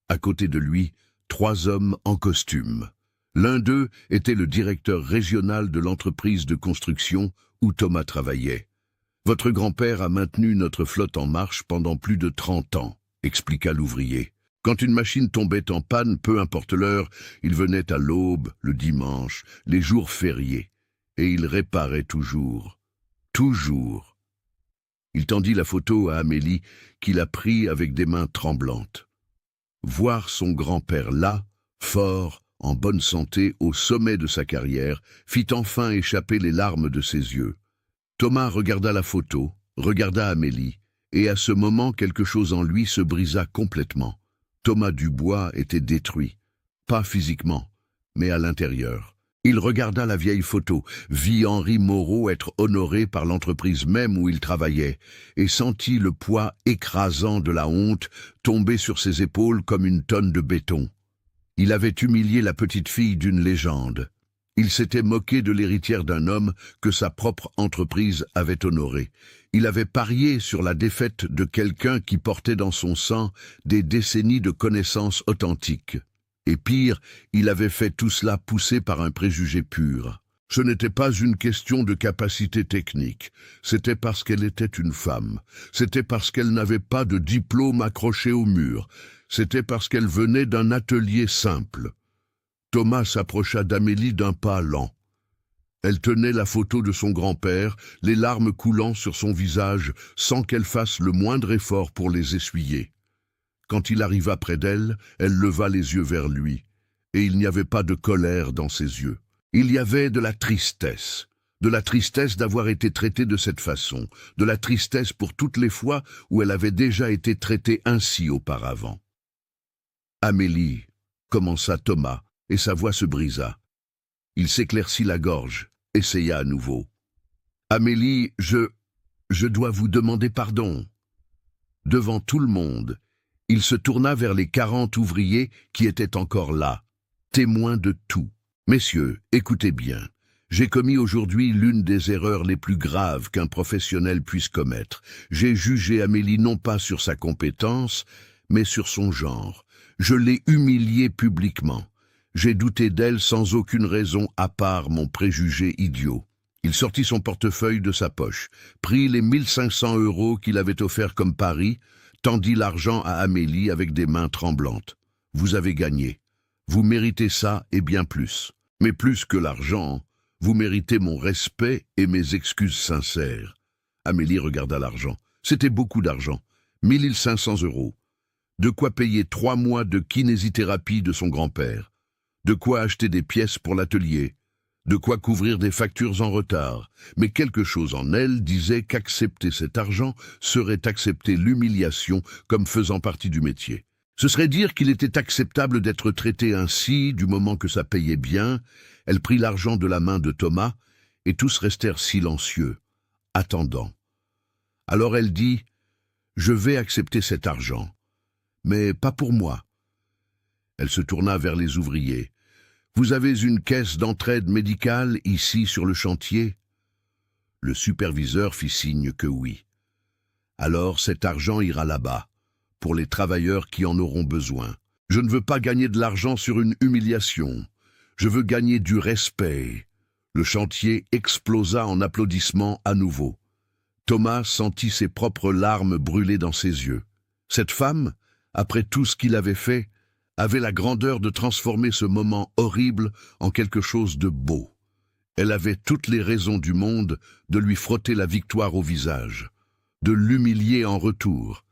À côté de lui, 3 hommes en costume. L'un d'eux était le directeur régional de l'entreprise de construction où Thomas travaillait. « Votre grand-père a maintenu notre flotte en marche pendant plus de 30 ans, expliqua l'ouvrier. Quand une machine tombait en panne, peu importe l'heure, il venait à l'aube, le dimanche, les jours fériés, et il réparait toujours. Toujours. » Il tendit la photo à Amélie, qui la prit avec des mains tremblantes. Voir son grand-père là, fort, en bonne santé, au sommet de sa carrière, fit enfin échapper les larmes de ses yeux. Thomas regarda la photo, regarda Amélie, et à ce moment quelque chose en lui se brisa complètement. Thomas Dubois était détruit, pas physiquement, mais à l'intérieur. Il regarda la vieille photo, vit Henri Moreau être honoré par l'entreprise même où il travaillait, et sentit le poids écrasant de la honte tomber sur ses épaules comme une tonne de béton. Il avait humilié la petite fille d'une légende. Il s'était moqué de l'héritière d'un homme que sa propre entreprise avait honoré. Il avait parié sur la défaite de quelqu'un qui portait dans son sang des décennies de connaissances authentiques. Et pire, il avait fait tout cela poussé par un préjugé pur. Ce n'était pas une question de capacité technique, c'était parce qu'elle était une femme, c'était parce qu'elle n'avait pas de diplôme accroché au mur, c'était parce qu'elle venait d'un atelier simple. Thomas s'approcha d'Amélie d'un pas lent. Elle tenait la photo de son grand-père, les larmes coulant sur son visage sans qu'elle fasse le moindre effort pour les essuyer. Quand il arriva près d'elle, elle leva les yeux vers lui, et il n'y avait pas de colère dans ses yeux. Il y avait de la tristesse d'avoir été traitée de cette façon, de la tristesse pour toutes les fois où elle avait déjà été traitée ainsi auparavant. « Amélie » commença Thomas, et sa voix se brisa. Il s'éclaircit la gorge, essaya à nouveau. « Amélie, je dois vous demander pardon. » Devant tout le monde, il se tourna vers les 40 ouvriers qui étaient encore là, témoins de tout. « Messieurs, écoutez bien. J'ai commis aujourd'hui l'une des erreurs les plus graves qu'un professionnel puisse commettre. J'ai jugé Amélie non pas sur sa compétence, mais sur son genre. Je l'ai humiliée publiquement. J'ai douté d'elle sans aucune raison à part mon préjugé idiot. » Il sortit son portefeuille de sa poche, prit les 1500 € qu'il avait offerts comme pari, tendit l'argent à Amélie avec des mains tremblantes. « Vous avez gagné. Vous méritez ça et bien plus. Mais plus que l'argent, vous méritez mon respect et mes excuses sincères. » Amélie regarda l'argent. C'était beaucoup d'argent. 1500 €. De quoi payer 3 mois de kinésithérapie de son grand-père. De quoi acheter des pièces pour l'atelier. De quoi couvrir des factures en retard. Mais quelque chose en elle disait qu'accepter cet argent serait accepter l'humiliation comme faisant partie du métier. Ce serait dire qu'il était acceptable d'être traité ainsi du moment que ça payait bien. Elle prit l'argent de la main de Thomas et tous restèrent silencieux, attendant. Alors elle dit « Je vais accepter cet argent, mais pas pour moi. » Elle se tourna vers les ouvriers. « Vous avez une caisse d'entraide médicale ici sur le chantier ?» Le superviseur fit signe que oui. « Alors cet argent ira là-bas, pour les travailleurs qui en auront besoin. Je ne veux pas gagner de l'argent sur une humiliation. Je veux gagner du respect. » Le chantier explosa en applaudissements à nouveau. Thomas sentit ses propres larmes brûler dans ses yeux. Cette femme, après tout ce qu'il avait fait, avait la grandeur de transformer ce moment horrible en quelque chose de beau. Elle avait toutes les raisons du monde de lui frotter la victoire au visage, de l'humilier en retour,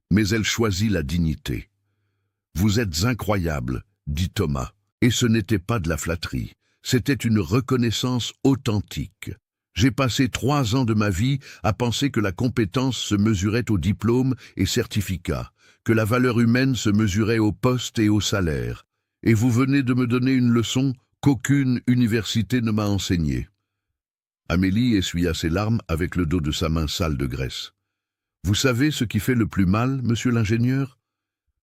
mais elle choisit la dignité. « Vous êtes incroyable, » dit Thomas, et ce n'était pas de la flatterie, c'était une reconnaissance authentique. J'ai passé 3 ans de ma vie à penser que la compétence se mesurait aux diplômes et certificats, que la valeur humaine se mesurait au poste et au salaire, et vous venez de me donner une leçon qu'aucune université ne m'a enseignée. Amélie essuya ses larmes avec le dos de sa main sale de graisse. Vous savez ce qui fait le plus mal, monsieur l'ingénieur?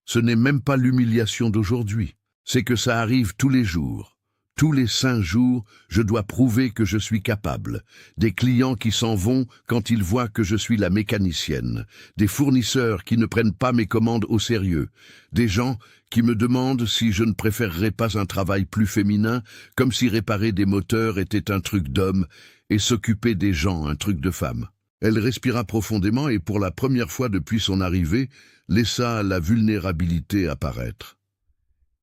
Ce n'est même pas l'humiliation d'aujourd'hui, c'est que ça arrive tous les jours. Tous les 5 jours, je dois prouver que je suis capable. Des clients qui s'en vont quand ils voient que je suis la mécanicienne. Des fournisseurs qui ne prennent pas mes commandes au sérieux. Des gens qui me demandent si je ne préférerais pas un travail plus féminin, comme si réparer des moteurs était un truc d'homme et s'occuper des gens un truc de femme. Elle respira profondément et pour la première fois depuis son arrivée, laissa la vulnérabilité apparaître.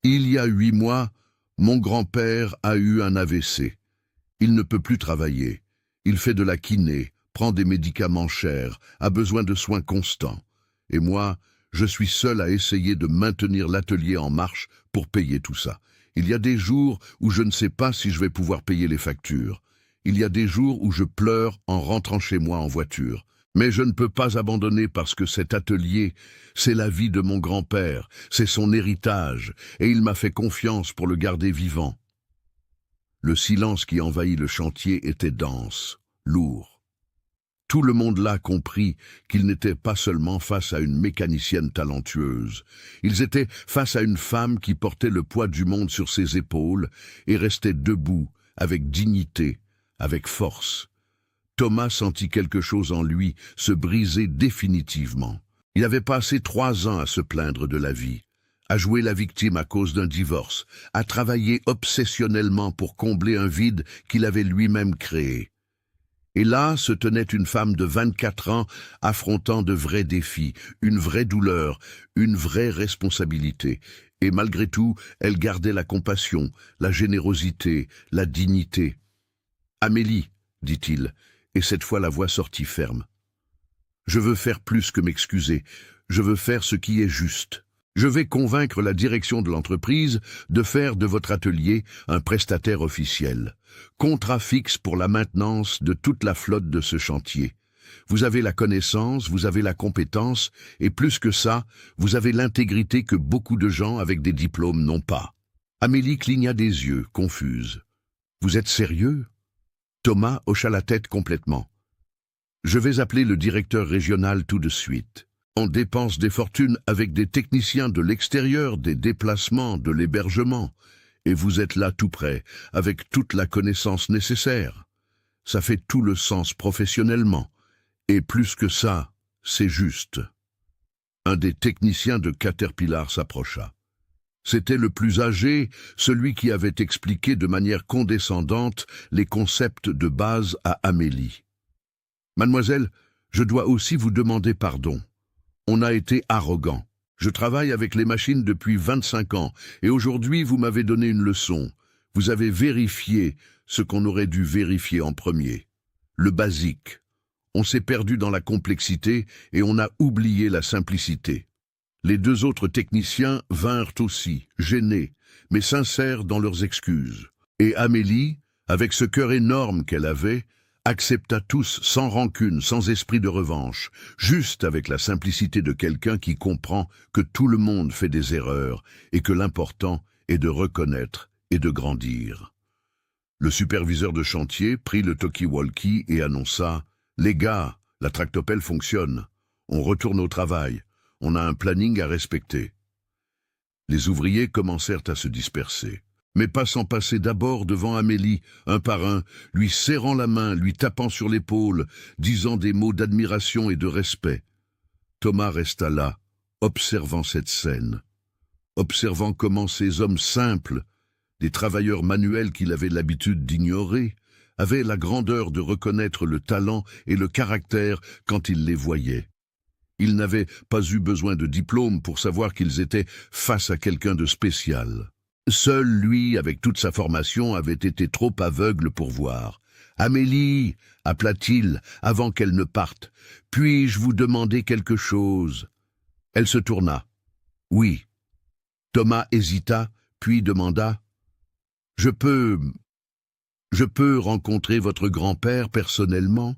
Il y a 8 mois, mon grand-père a eu un AVC. Il ne peut plus travailler. Il fait de la kiné, prend des médicaments chers, a besoin de soins constants. Et moi, je suis seul à essayer de maintenir l'atelier en marche pour payer tout ça. Il y a des jours où je ne sais pas si je vais pouvoir payer les factures. Il y a des jours où je pleure en rentrant chez moi en voiture. Mais je ne peux pas abandonner parce que cet atelier, c'est la vie de mon grand-père, c'est son héritage, et il m'a fait confiance pour le garder vivant. Le silence qui envahit le chantier était dense, lourd. Tout le monde là comprit qu'ils n'étaient pas seulement face à une mécanicienne talentueuse. Ils étaient face à une femme qui portait le poids du monde sur ses épaules et restait debout, avec dignité, avec force. Thomas sentit quelque chose en lui se briser définitivement. Il avait passé 3 ans à se plaindre de la vie, à jouer la victime à cause d'un divorce, à travailler obsessionnellement pour combler un vide qu'il avait lui-même créé. Et là se tenait une femme de 24 ans affrontant de vrais défis, une vraie douleur, une vraie responsabilité. Et malgré tout, elle gardait la compassion, la générosité, la dignité. « Amélie, dit-il, et cette fois la voix sortit ferme. Je veux faire plus que m'excuser, je veux faire ce qui est juste. Je vais convaincre la direction de l'entreprise de faire de votre atelier un prestataire officiel. Contrat fixe pour la maintenance de toute la flotte de ce chantier. Vous avez la connaissance, vous avez la compétence, et plus que ça, vous avez l'intégrité que beaucoup de gens avec des diplômes n'ont pas. » Amélie cligna des yeux, confuse. « Vous êtes sérieux ?» Thomas hocha la tête complètement. « Je vais appeler le directeur régional tout de suite. On dépense des fortunes avec des techniciens de l'extérieur, des déplacements, de l'hébergement. Et vous êtes là tout près, avec toute la connaissance nécessaire. Ça fait tout le sens professionnellement. Et plus que ça, c'est juste. » Un des techniciens de Caterpillar s'approcha. C'était le plus âgé, celui qui avait expliqué de manière condescendante les concepts de base à Amélie. « Mademoiselle, je dois aussi vous demander pardon. On a été arrogant. Je travaille avec les machines depuis 25 ans, et aujourd'hui vous m'avez donné une leçon. Vous avez vérifié ce qu'on aurait dû vérifier en premier. Le basique. On s'est perdu dans la complexité et on a oublié la simplicité. » Les 2 autres techniciens vinrent aussi, gênés, mais sincères dans leurs excuses. Et Amélie, avec ce cœur énorme qu'elle avait, accepta tous sans rancune, sans esprit de revanche, juste avec la simplicité de quelqu'un qui comprend que tout le monde fait des erreurs et que l'important est de reconnaître et de grandir. Le superviseur de chantier prit le talkie-walkie et annonça « Les gars, la tractopelle fonctionne. On retourne au travail. On a un planning à respecter. » Les ouvriers commencèrent à se disperser, mais pas sans passer d'abord devant Amélie, un par un, lui serrant la main, lui tapant sur l'épaule, disant des mots d'admiration et de respect. Thomas resta là, observant cette scène, observant comment ces hommes simples, des travailleurs manuels qu'il avait l'habitude d'ignorer, avaient la grandeur de reconnaître le talent et le caractère quand il les voyait. Ils n'avaient pas eu besoin de diplôme pour savoir qu'ils étaient face à quelqu'un de spécial. Seul lui, avec toute sa formation, avait été trop aveugle pour voir. « Amélie, » appela-t-il, avant qu'elle ne parte, « puis-je vous demander quelque chose ?» Elle se tourna. « Oui. » Thomas hésita, puis demanda, « Je peux rencontrer votre grand-père personnellement ?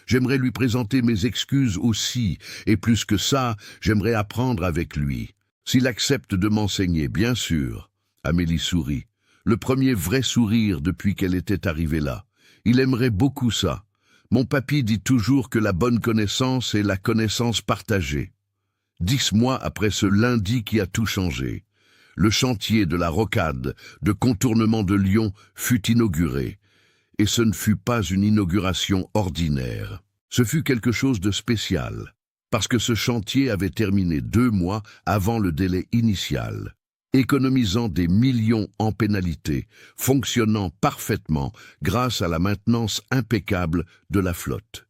J'aimerais lui présenter mes excuses aussi, et plus que ça, j'aimerais apprendre avec lui. S'il accepte de m'enseigner, bien sûr. » Amélie sourit. Le premier vrai sourire depuis qu'elle était arrivée là. Il aimerait beaucoup ça. Mon papy dit toujours que la bonne connaissance est la connaissance partagée. 10 mois après ce lundi qui a tout changé, le chantier de la rocade de contournement de Lyon fut inauguré. Et ce ne fut pas une inauguration ordinaire. Ce fut quelque chose de spécial, parce que ce chantier avait terminé 2 mois avant le délai initial, économisant des millions en pénalités, fonctionnant parfaitement grâce à la maintenance impeccable de la flotte.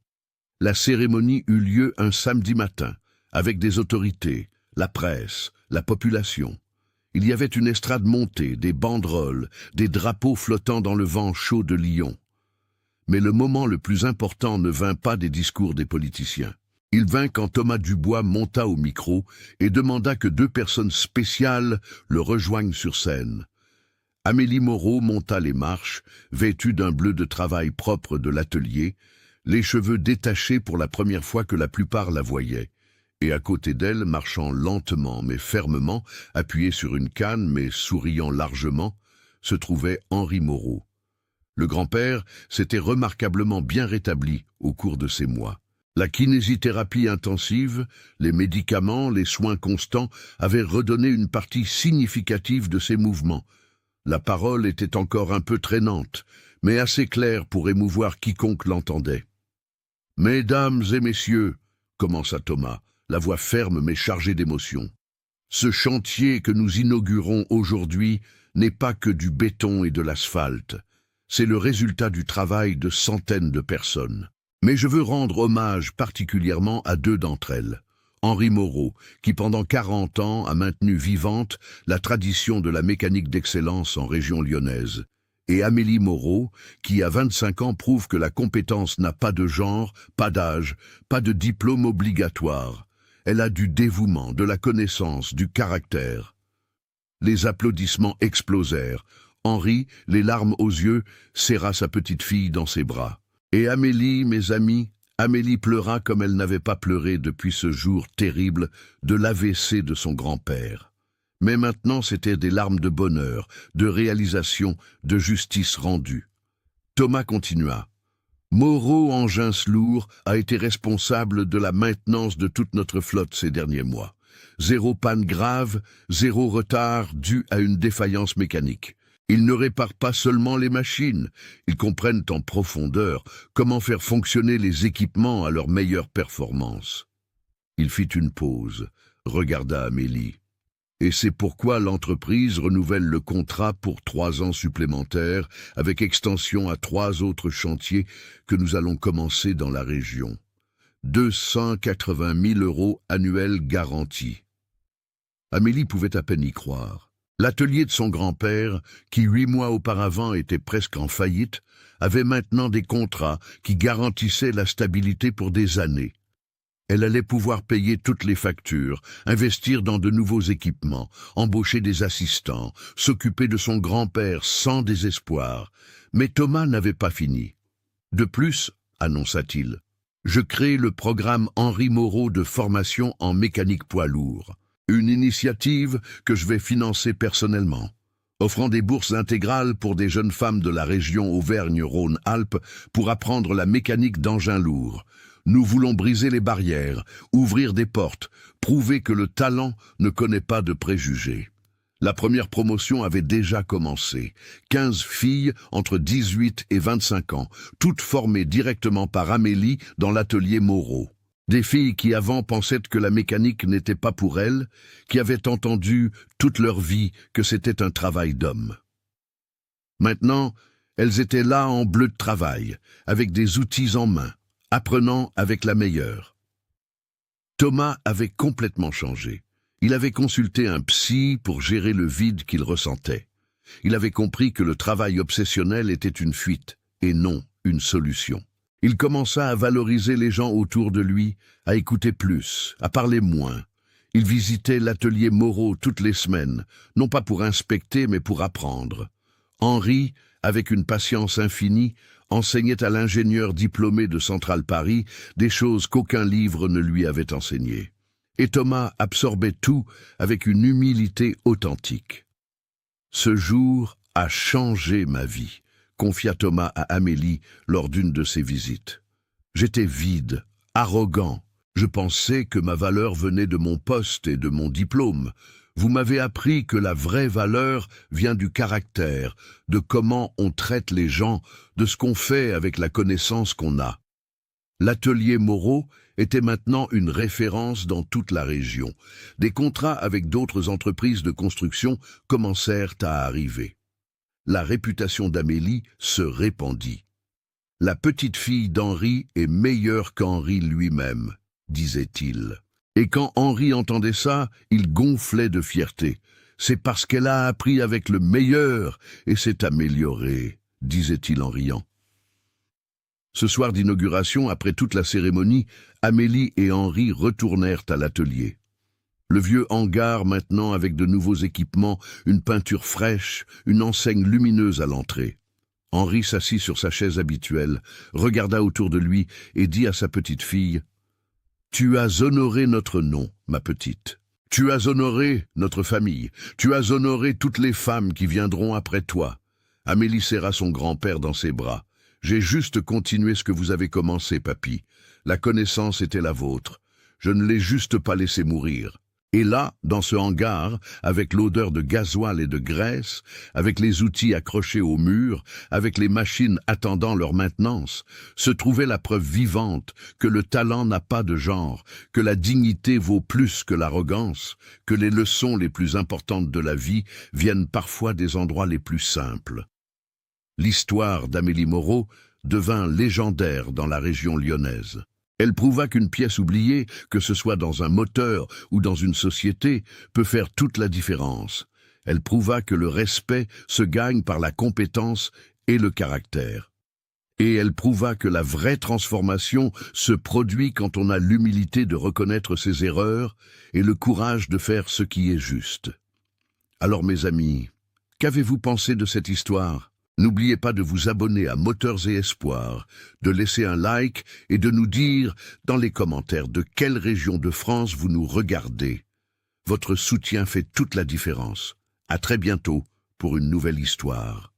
La cérémonie eut lieu un samedi matin, avec des autorités, la presse, la population. Il y avait une estrade montée, des banderoles, des drapeaux flottant dans le vent chaud de Lyon. Mais le moment le plus important ne vint pas des discours des politiciens. Il vint quand Thomas Dubois monta au micro et demanda que 2 personnes spéciales le rejoignent sur scène. Amélie Moreau monta les marches, vêtue d'un bleu de travail propre de l'atelier, les cheveux détachés pour la première fois que la plupart la voyaient. Et à côté d'elle, marchant lentement mais fermement, appuyé sur une canne mais souriant largement, se trouvait Henri Moreau. Le grand-père s'était remarquablement bien rétabli au cours de ces mois. La kinésithérapie intensive, les médicaments, les soins constants avaient redonné une partie significative de ses mouvements. La parole était encore un peu traînante, mais assez claire pour émouvoir quiconque l'entendait. « Mesdames et messieurs, » commença Thomas, la voix ferme mais chargée d'émotion. « Ce chantier que nous inaugurons aujourd'hui n'est pas que du béton et de l'asphalte. C'est le résultat du travail de centaines de personnes. Mais je veux rendre hommage particulièrement à 2 d'entre elles. Henri Moreau, qui pendant 40 ans a maintenu vivante la tradition de la mécanique d'excellence en région lyonnaise, et Amélie Moreau, qui à 25 ans prouve que la compétence n'a pas de genre, pas d'âge, pas de diplôme obligatoire. Elle a du dévouement, de la connaissance, du caractère. » Les applaudissements explosèrent. Henri, les larmes aux yeux, serra sa petite fille dans ses bras. Et Amélie, mes amis, Amélie pleura comme elle n'avait pas pleuré depuis ce jour terrible de l'AVC de son grand-père. Mais maintenant c'étaient des larmes de bonheur, de réalisation, de justice rendue. Thomas continua. Moreau Engins-Lourds a été responsable de la maintenance de toute notre flotte ces derniers mois. 0 panne grave, 0 retard dû à une défaillance mécanique. Ils ne réparent pas seulement les machines, ils comprennent en profondeur comment faire fonctionner les équipements à leur meilleure performance. Il fit une pause, regarda Amélie. Et c'est pourquoi l'entreprise renouvelle le contrat pour 3 ans supplémentaires, avec extension à 3 autres chantiers que nous allons commencer dans la région. 280 000 € annuels garantis. Amélie pouvait à peine y croire. L'atelier de son grand-père, qui 8 mois auparavant était presque en faillite, avait maintenant des contrats qui garantissaient la stabilité pour des années. Elle allait pouvoir payer toutes les factures, investir dans de nouveaux équipements, embaucher des assistants, s'occuper de son grand-père sans désespoir. Mais Thomas n'avait pas fini. De plus, annonça-t-il, je crée le programme Henri Moreau de formation en mécanique poids lourd. Une initiative que je vais financer personnellement, offrant des bourses intégrales pour des jeunes femmes de la région Auvergne-Rhône-Alpes pour apprendre la mécanique d'engins lourds. Nous voulons briser les barrières, ouvrir des portes, prouver que le talent ne connaît pas de préjugés. La première promotion avait déjà commencé. 15 filles entre 18 et 25 ans, toutes formées directement par Amélie dans l'atelier Moreau. Des filles qui avant pensaient que la mécanique n'était pas pour elles, qui avaient entendu toute leur vie que c'était un travail d'homme. Maintenant, elles étaient là en bleu de travail, avec des outils en main, apprenant avec la meilleure. Thomas avait complètement changé. Il avait consulté un psy pour gérer le vide qu'il ressentait. Il avait compris que le travail obsessionnel était une fuite, et non une solution. Il commença à valoriser les gens autour de lui, à écouter plus, à parler moins. Il visitait l'atelier Moreau toutes les semaines, non pas pour inspecter mais pour apprendre. Henri, avec une patience infinie, enseignait à l'ingénieur diplômé de Central Paris des choses qu'aucun livre ne lui avait enseignées. Et Thomas absorbait tout avec une humilité authentique. Ce jour a changé ma vie, confia Thomas à Amélie lors d'une de ses visites. J'étais vide, arrogant. Je pensais que ma valeur venait de mon poste et de mon diplôme. Vous m'avez appris que la vraie valeur vient du caractère, de comment on traite les gens, de ce qu'on fait avec la connaissance qu'on a. L'atelier Moreau était maintenant une référence dans toute la région. Des contrats avec d'autres entreprises de construction commencèrent à arriver. La réputation d'Amélie se répandit. La petite fille d'Henri est meilleure qu'Henri lui-même, disait-il. Et quand Henri entendait ça, il gonflait de fierté. C'est parce qu'elle a appris avec le meilleur et s'est améliorée, disait-il en riant. Ce soir d'inauguration, après toute la cérémonie, Amélie et Henri retournèrent à l'atelier. Le vieux hangar maintenant avec de nouveaux équipements, une peinture fraîche, une enseigne lumineuse à l'entrée. Henri s'assit sur sa chaise habituelle, regarda autour de lui et dit à sa petite fille « Tu as honoré notre nom, ma petite. Tu as honoré notre famille. Tu as honoré toutes les femmes qui viendront après toi. » Amélie serra son grand-père dans ses bras. « J'ai juste continué ce que vous avez commencé, papy. La connaissance était la vôtre. Je ne l'ai juste pas laissé mourir. » Et là, dans ce hangar, avec l'odeur de gasoil et de graisse, avec les outils accrochés au mur, avec les machines attendant leur maintenance, se trouvait la preuve vivante que le talent n'a pas de genre, que la dignité vaut plus que l'arrogance, que les leçons les plus importantes de la vie viennent parfois des endroits les plus simples. L'histoire d'Amélie Moreau devint légendaire dans la région lyonnaise. Elle prouva qu'une pièce oubliée, que ce soit dans un moteur ou dans une société, peut faire toute la différence. Elle prouva que le respect se gagne par la compétence et le caractère. Et elle prouva que la vraie transformation se produit quand on a l'humilité de reconnaître ses erreurs et le courage de faire ce qui est juste. Alors mes amis, qu'avez-vous pensé de cette histoire ? N'oubliez pas de vous abonner à Moteurs et Espoirs, de laisser un like et de nous dire dans les commentaires de quelle région de France vous nous regardez. Votre soutien fait toute la différence. À très bientôt pour une nouvelle histoire.